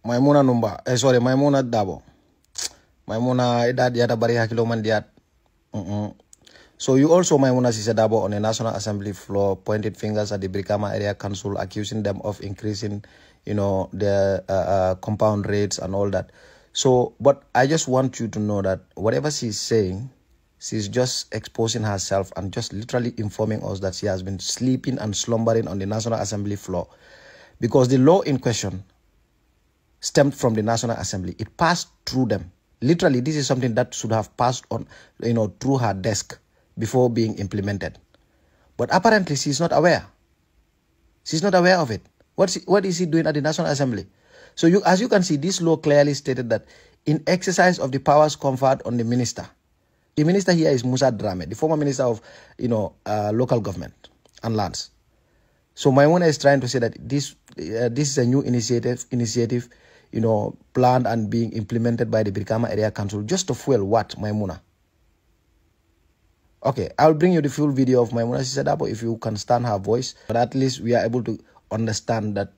Maimuna numba. Sorry, Maimuna dabo. Maimuna idad yata bari hakilo man diat. So you also, Maimuna Ceesay Dabo, on the National Assembly floor, pointed fingers at the Brikama Area Council, accusing them of increasing, their compound rates and all that. So, but I just want you to know that whatever she's saying, she's just exposing herself and just literally informing us that she has been sleeping and slumbering on the National Assembly floor. Because the law in question stemmed from the National Assembly. It passed through them. Literally, this is something that should have passed on, through her desk before being implemented. But apparently, she's not aware. She's not aware of it. What is he doing at the National Assembly? So as you can see, this law clearly stated that in exercise of the powers conferred on the minister here is Musa Drame, the former minister of, local government and lands. So Maimuna is trying to say that this is a new initiative, planned and being implemented by the Brikama Area Council just to fuel what, Maimuna? Okay, I'll bring you the full video of Maimuna Ceesay Dabo if you can stand her voice. But at least we are able to understand that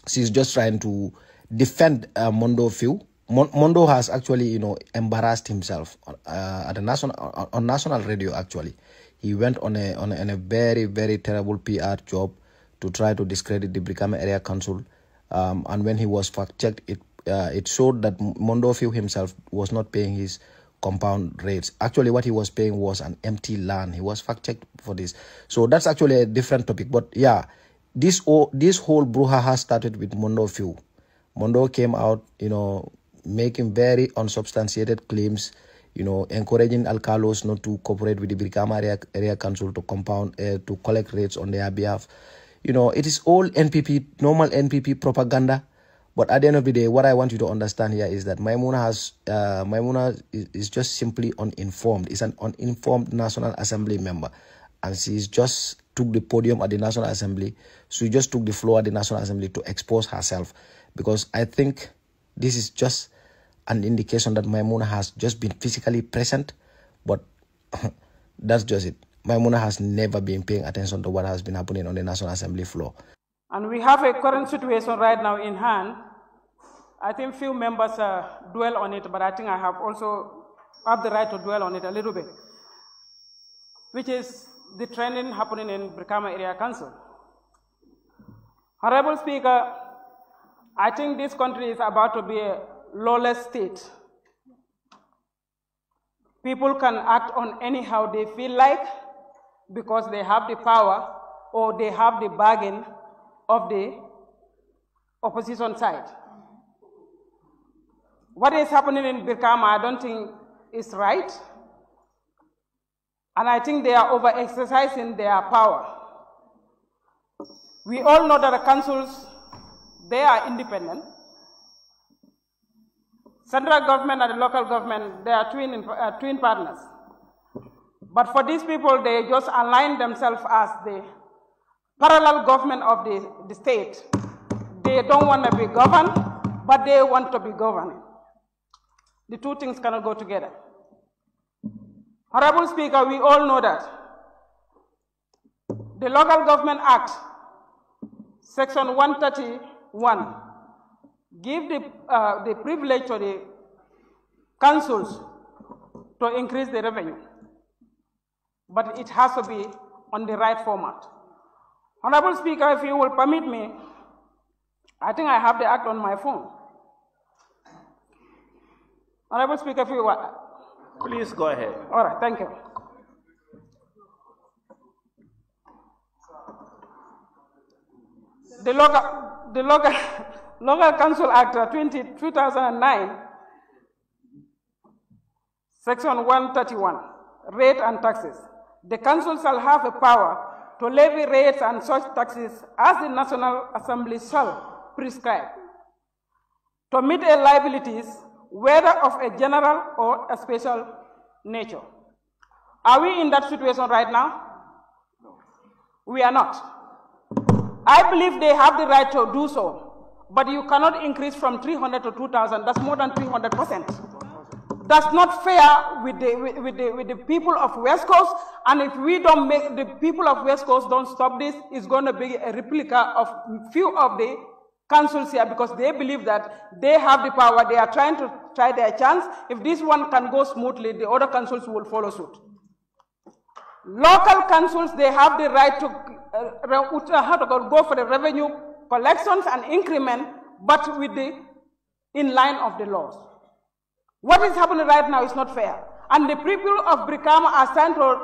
she's just trying to defend Mondo Few. Mondo has actually, embarrassed himself on national radio. Actually, he went on a very, very terrible PR job to try to discredit the Brikama Area Council. And when he was fact-checked, it showed that Mondo Few himself was not paying his compound rates. Actually, what he was paying was an empty land. He was fact-checked for this. So that's actually a different topic. But yeah, this whole brouhaha started with Mondo Few. Mondo came out, making very unsubstantiated claims, encouraging alcalos not to cooperate with the Brikama Area Council to to collect rates on their behalf. It is all NPP, normal NPP propaganda. But at the end of the day, what I want you to understand here is that Maimuna is just simply uninformed. Is an uninformed National Assembly member. And she's just took the podium at the National Assembly. She just took the floor at the National Assembly to expose herself. Because I think this is just an indication that Maimuna has just been physically present. But that's just it. Maimuna has never been paying attention to what has been happening on the National Assembly floor. And we have a current situation right now in hand. I think few members dwell on it, but I think I have the right to dwell on it a little bit, which is the trending happening in Brikama Area Council. Honorable Speaker, I think this country is about to be a lawless state. People can act on anyhow they feel like because they have the power or they have the bargain of the opposition side. What is happening in Brikama, I don't think is right. And I think they are over-exercising their power. We all know that the councils, they are independent. Central government and the local government, they are twin partners. But for these people, they just align themselves as the parallel government of the state. They don't want to be governed, but they want to be governed. The two things cannot go together. Honorable Speaker, we all know that the Local Government Act, Section 131, give the privilege to the councils to increase the revenue. But it has to be on the right format. Honorable Speaker, if you will permit me, I think I have the act on my phone. Honorable Speaker, if you will. Please go ahead. All right, thank you. The Local Council Act 2009, Section 131, Rate and Taxes. The Council shall have the power to levy rates and such taxes as the National Assembly shall prescribe, to meet a liabilities, whether of a general or a special nature. Are we in that situation right now? No. We are not. I believe they have the right to do so, but you cannot increase from 300 to 2,000. That's more than 300%. That's not fair with the people of West Coast. And if we don't make the people of West Coast don't stop this, it's going to be a replica of few of the councils here because they believe that they have the power. They are trying to try their chance. If this one can go smoothly, the other councils will follow suit. Local councils, they have the right to go for the revenue collections and increment, but with the in line of the laws. What is happening right now is not fair. And the people of Brikama are trying to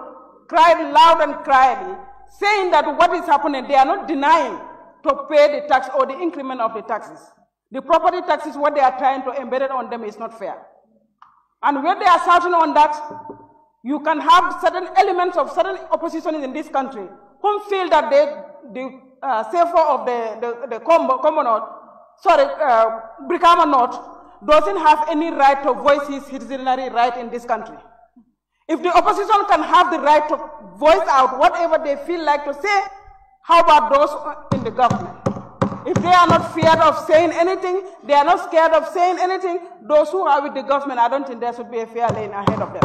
cry loud and clearly, saying that what is happening, they are not denying to pay the tax or the increment of the taxes. The property taxes, what they are trying to embed it on them is not fair. And when they are shouting on that, you can have certain elements of certain opposition in this country who feel that the CFO of the Brikama North doesn't have any right to voice his citizenry right in this country. If the opposition can have the right to voice out whatever they feel like to say, how about those in the government? If they are not feared of saying anything, they are not scared of saying anything, those who are with the government, I don't think there should be a fair lane ahead of them.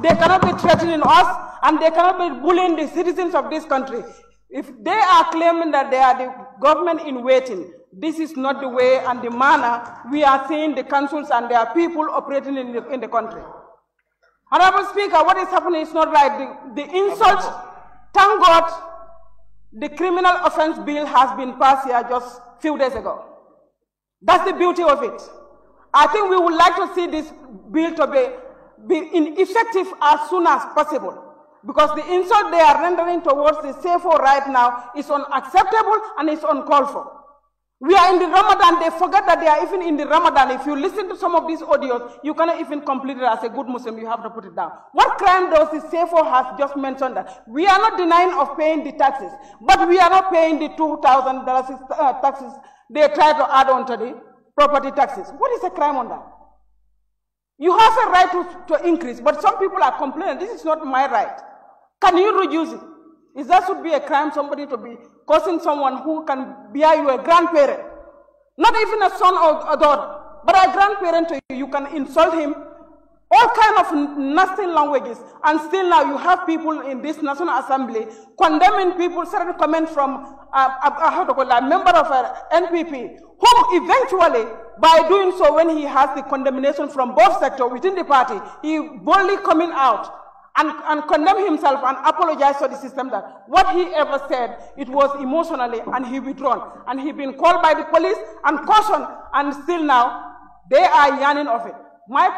They cannot be threatening us, and they cannot be bullying the citizens of this country. If they are claiming that they are the government in waiting, this is not the way and the manner we are seeing the councils and their people operating in the country. Honorable Speaker, what is happening is not right. The insult, thank God, the criminal offense bill has been passed here just a few days ago. That's the beauty of it. I think we would like to see this bill to be effective as soon as possible, because the insult they are rendering towards the CFO right now is unacceptable and it's uncalled for. We are in the Ramadan. They forget that they are even in the Ramadan. If you listen to some of these audios, you cannot even complete it as a good Muslim. You have to put it down. What crime does the CFO has just mentioned that? We are not denying of paying the taxes, but we are not paying the $2,000 taxes they try to add on to the property taxes. What is the crime on that? You have a right to increase, but some people are complaining, this is not my right. Can you reduce it? Is that should be a crime, somebody to be causing someone who can bear you a grandparent? Not even a son or a daughter, but a grandparent to you. You can insult him, all kind of nasty languages, and still now you have people in this National Assembly condemning people, certain comments from a member of an NPP, whom eventually, by doing so, when he has the condemnation from both sectors within the party, he boldly coming out and condemn himself and apologize to the system that what he ever said, it was emotionally, and he withdrawn. And he been called by the police and cautioned, and still now, they are yearning of it. My